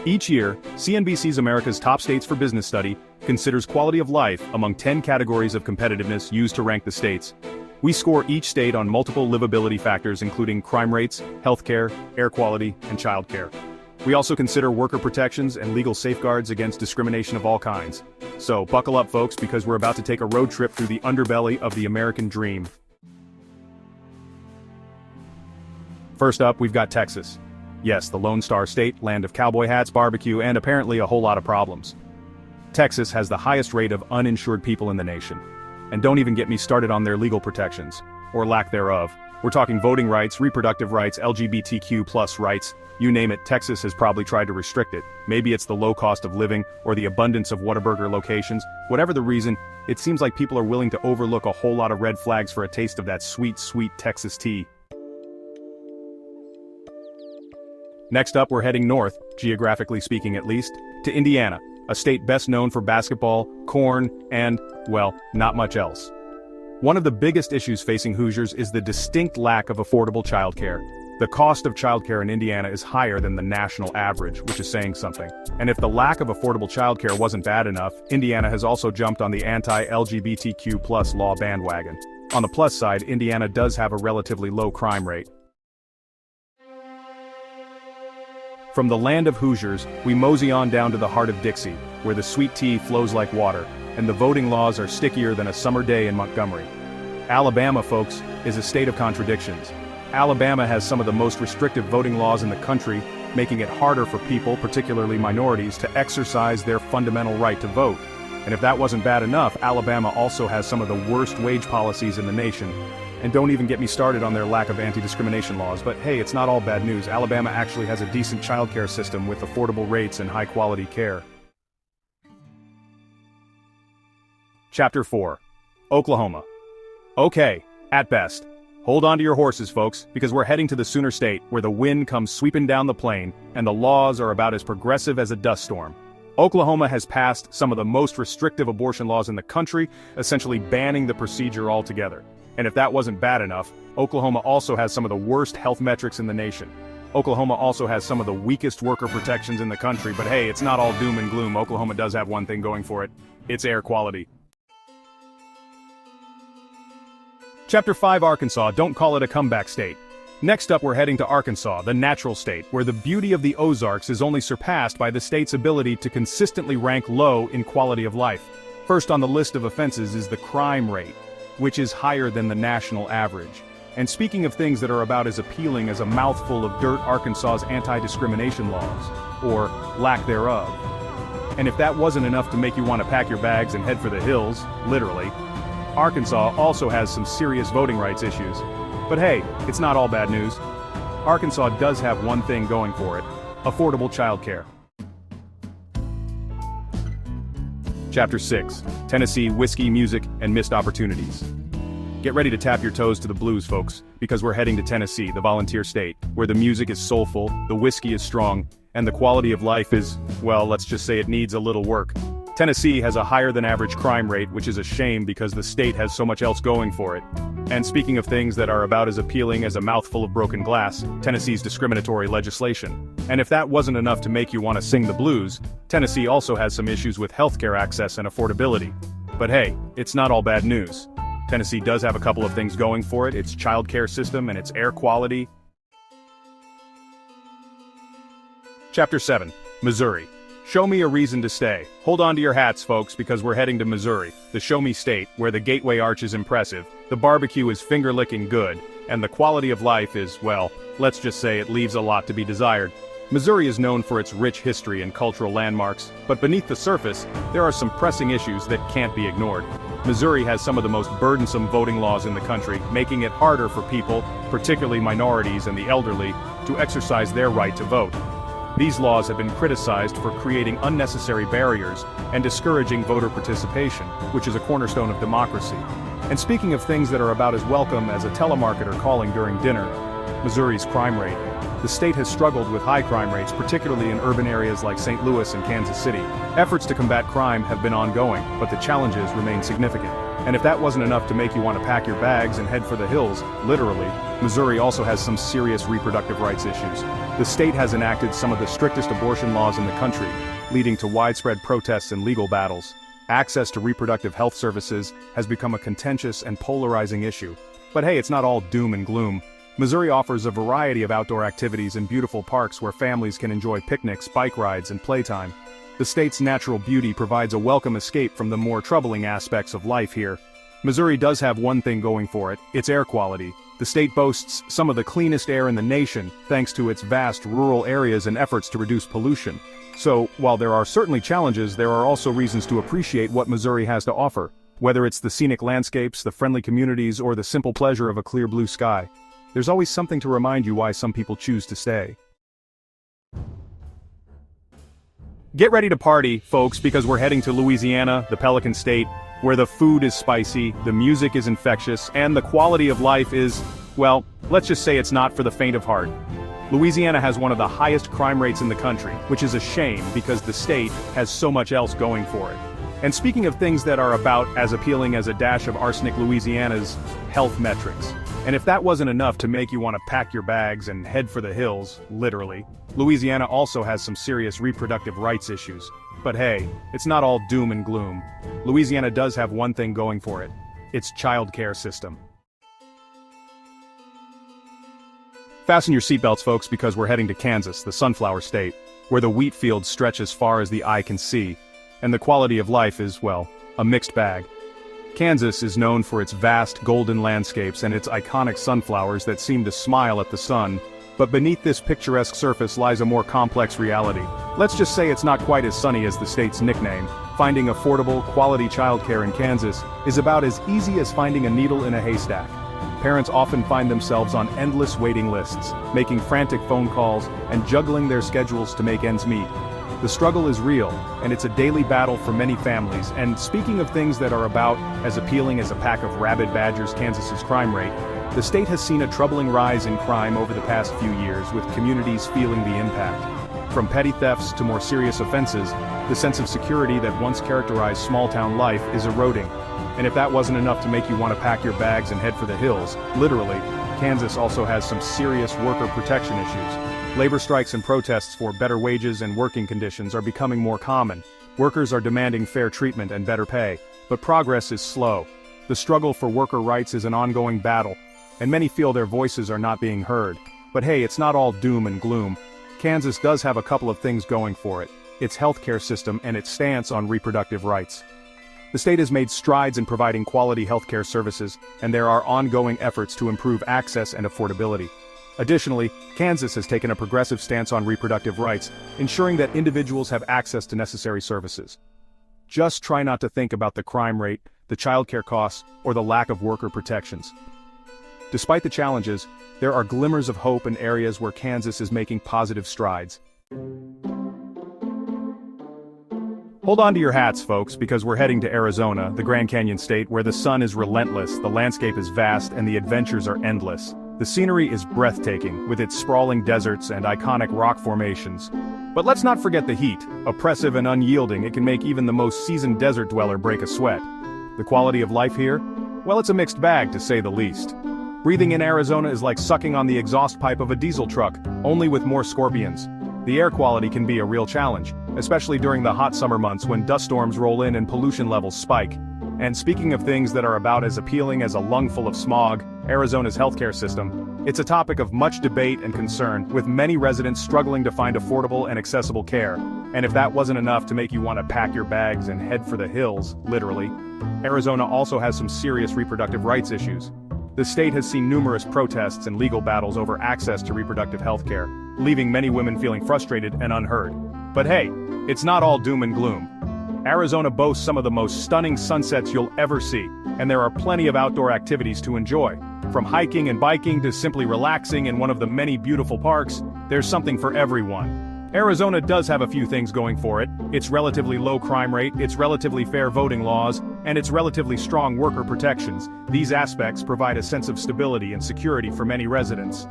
Each year, CNBC's America's Top States for Business study considers quality of life among 10 categories of competitiveness used to rank the states. We score each state on multiple livability factors including crime rates, healthcare, air quality, and childcare. We also consider worker protections and legal safeguards against discrimination of all kinds. So buckle up folks, because we're about to take a road trip through the underbelly of the American dream. First up, we've got Texas. Yes, the Lone Star State, land of cowboy hats, barbecue, and apparently a whole lot of problems. Texas has the highest rate of uninsured people in the nation. And don't even get me started on their legal protections, or lack thereof. We're talking voting rights, reproductive rights, LGBTQ+ rights, you name it. Texas has probably tried to restrict it. Maybe it's the low cost of living, or the abundance of Whataburger locations. Whatever the reason, it seems like people are willing to overlook a whole lot of red flags for a taste of that sweet, sweet Texas tea. Next up, we're heading north, geographically speaking at least, to Indiana, a state best known for basketball, corn, and, well, not much else. One of the biggest issues facing Hoosiers is the distinct lack of affordable childcare. The cost of childcare in Indiana is higher than the national average, which is saying something. And if the lack of affordable childcare wasn't bad enough, Indiana has also jumped on the anti-LGBTQ+ law bandwagon. On the plus side, Indiana does have a relatively low crime rate. From the land of Hoosiers, we mosey on down to the heart of Dixie, where the sweet tea flows like water, and the voting laws are stickier than a summer day in Montgomery. Alabama, folks, is a state of contradictions. Alabama has some of the most restrictive voting laws in the country, making it harder for people, particularly minorities, to exercise their fundamental right to vote. And if that wasn't bad enough, Alabama also has some of the worst wage policies in the nation. And don't even get me started on their lack of anti-discrimination laws, but hey, it's not all bad news. Alabama actually has a decent childcare system with affordable rates and high-quality care. Chapter 4. Oklahoma. Okay, at best. Hold on to your horses, folks, because we're heading to the Sooner State, where the wind comes sweeping down the plain, and the laws are about as progressive as a dust storm. Oklahoma has passed some of the most restrictive abortion laws in the country, essentially banning the procedure altogether. And if that wasn't bad enough, Oklahoma also has some of the worst health metrics in the nation. Oklahoma also has some of the weakest worker protections in the country, but hey, it's not all doom and gloom. Oklahoma does have one thing going for it. It's air quality. Chapter 5. Arkansas. Don't call it a comeback state. Next up, we're heading to Arkansas, the natural state, where the beauty of the Ozarks is only surpassed by the state's ability to consistently rank low in quality of life. First on the list of offenses is the crime rate, which is higher than the national average. And speaking of things that are about as appealing as a mouthful of dirt, Arkansas's anti-discrimination laws, or lack thereof. And if that wasn't enough to make you want to pack your bags and head for the hills, literally, Arkansas also has some serious voting rights issues. But hey, it's not all bad news. Arkansas does have one thing going for it: affordable childcare. Chapter 6. Tennessee, whiskey, music, and missed opportunities. Get ready to tap your toes to the blues, folks, because we're heading to Tennessee, the volunteer state, where the music is soulful, the whiskey is strong, and the quality of life is, well, let's just say it needs a little work. Tennessee has a higher than average crime rate, which is a shame because the state has so much else going for it. And speaking of things that are about as appealing as a mouthful of broken glass, Tennessee's discriminatory legislation. And if that wasn't enough to make you want to sing the blues, Tennessee also has some issues with healthcare access and affordability. But hey, it's not all bad news. Tennessee does have a couple of things going for it: its childcare system and its air quality. Chapter 7. Missouri. Show me a reason to stay. Hold on to your hats, folks, because we're heading to Missouri, the show me state, where the Gateway Arch is impressive, the barbecue is finger-licking good, and the quality of life is, well, let's just say it leaves a lot to be desired. Missouri is known for its rich history and cultural landmarks, but beneath the surface, there are some pressing issues that can't be ignored. Missouri has some of the most burdensome voting laws in the country, making it harder for people, particularly minorities and the elderly, to exercise their right to vote. These laws have been criticized for creating unnecessary barriers and discouraging voter participation, which is a cornerstone of democracy. And speaking of things that are about as welcome as a telemarketer calling during dinner, Missouri's crime rate. The state has struggled with high crime rates, particularly in urban areas like St. Louis and Kansas City. Efforts to combat crime have been ongoing, but the challenges remain significant. And if that wasn't enough to make you want to pack your bags and head for the hills, literally, Missouri also has some serious reproductive rights issues. The state has enacted some of the strictest abortion laws in the country, leading to widespread protests and legal battles. Access to reproductive health services has become a contentious and polarizing issue. But hey, it's not all doom and gloom. Missouri offers a variety of outdoor activities and beautiful parks where families can enjoy picnics, bike rides, and playtime. The state's natural beauty provides a welcome escape from the more troubling aspects of life here. Missouri does have one thing going for it: its air quality. The state boasts some of the cleanest air in the nation, thanks to its vast rural areas and efforts to reduce pollution. So, while there are certainly challenges, there are also reasons to appreciate what Missouri has to offer, whether it's the scenic landscapes, the friendly communities, or the simple pleasure of a clear blue sky. There's always something to remind you why some people choose to stay. Get ready to party, folks, because we're heading to Louisiana, the Pelican State, where the food is spicy, the music is infectious, and the quality of life is, well, let's just say it's not for the faint of heart. Louisiana has one of the highest crime rates in the country, which is a shame because the state has so much else going for it. And speaking of things that are about as appealing as a dash of arsenic, Louisiana's health metrics. And if that wasn't enough to make you want to pack your bags and head for the hills, literally, Louisiana also has some serious reproductive rights issues. But hey, it's not all doom and gloom. Louisiana does have one thing going for it: its childcare system. Fasten your seatbelts, folks, because we're heading to Kansas, the sunflower state, where the wheat fields stretch as far as the eye can see, and the quality of life is, well, a mixed bag. Kansas is known for its vast golden landscapes and its iconic sunflowers that seem to smile at the sun, but beneath this picturesque surface lies a more complex reality. Let's just say it's not quite as sunny as the state's nickname. Finding affordable, quality childcare in Kansas is about as easy as finding a needle in a haystack. Parents often find themselves on endless waiting lists, making frantic phone calls and juggling their schedules to make ends meet. The struggle is real, and it's a daily battle for many families. And speaking of things that are about as appealing as a pack of rabid badgers, Kansas's crime rate, the state has seen a troubling rise in crime over the past few years, with communities feeling the impact. From petty thefts to more serious offenses, the sense of security that once characterized small-town life is eroding. And if that wasn't enough to make you want to pack your bags and head for the hills, literally, Kansas also has some serious worker protection issues. Labor strikes and protests for better wages and working conditions are becoming more common. Workers are demanding fair treatment and better pay, but progress is slow. The struggle for worker rights is an ongoing battle, and many feel their voices are not being heard. But hey, it's not all doom and gloom. Kansas does have a couple of things going for it: its healthcare system and its stance on reproductive rights. The state has made strides in providing quality healthcare services, and there are ongoing efforts to improve access and affordability. Additionally, Kansas has taken a progressive stance on reproductive rights, ensuring that individuals have access to necessary services. Just try not to think about the crime rate, the childcare costs, or the lack of worker protections. Despite the challenges, there are glimmers of hope in areas where Kansas is making positive strides. Hold on to your hats, folks, because we're heading to Arizona, the Grand Canyon state, where the sun is relentless, the landscape is vast, and the adventures are endless. The scenery is breathtaking, with its sprawling deserts and iconic rock formations. But let's not forget the heat. Oppressive and unyielding, it can make even the most seasoned desert dweller break a sweat. The quality of life here? Well, it's a mixed bag, to say the least. Breathing in Arizona is like sucking on the exhaust pipe of a diesel truck, only with more scorpions. The air quality can be a real challenge, especially during the hot summer months when dust storms roll in and pollution levels spike. And speaking of things that are about as appealing as a lungful of smog, Arizona's healthcare system, it's a topic of much debate and concern, with many residents struggling to find affordable and accessible care. And if that wasn't enough to make you want to pack your bags and head for the hills, literally, Arizona also has some serious reproductive rights issues. The state has seen numerous protests and legal battles over access to reproductive health care, leaving many women feeling frustrated and unheard. But hey, it's not all doom and gloom. Arizona boasts some of the most stunning sunsets you'll ever see, and there are plenty of outdoor activities to enjoy. From hiking and biking to simply relaxing in one of the many beautiful parks, there's something for everyone. Arizona does have a few things going for it: its relatively low crime rate, its relatively fair voting laws, and its relatively strong worker protections. These aspects provide a sense of stability and security for many residents.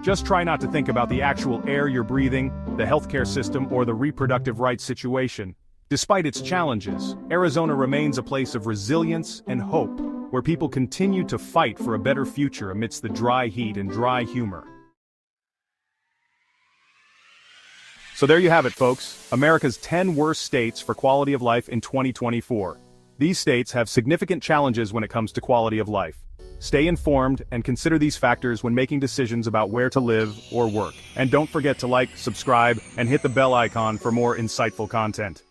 Just try not to think about the actual air you're breathing, the healthcare system, or the reproductive rights situation. Despite its challenges, Arizona remains a place of resilience and hope, where people continue to fight for a better future amidst the dry heat and dry humor. So there you have it, folks, America's 10 worst states for quality of life in 2024. These states have significant challenges when it comes to quality of life. Stay informed and consider these factors when making decisions about where to live or work. And don't forget to like, subscribe, and hit the bell icon for more insightful content.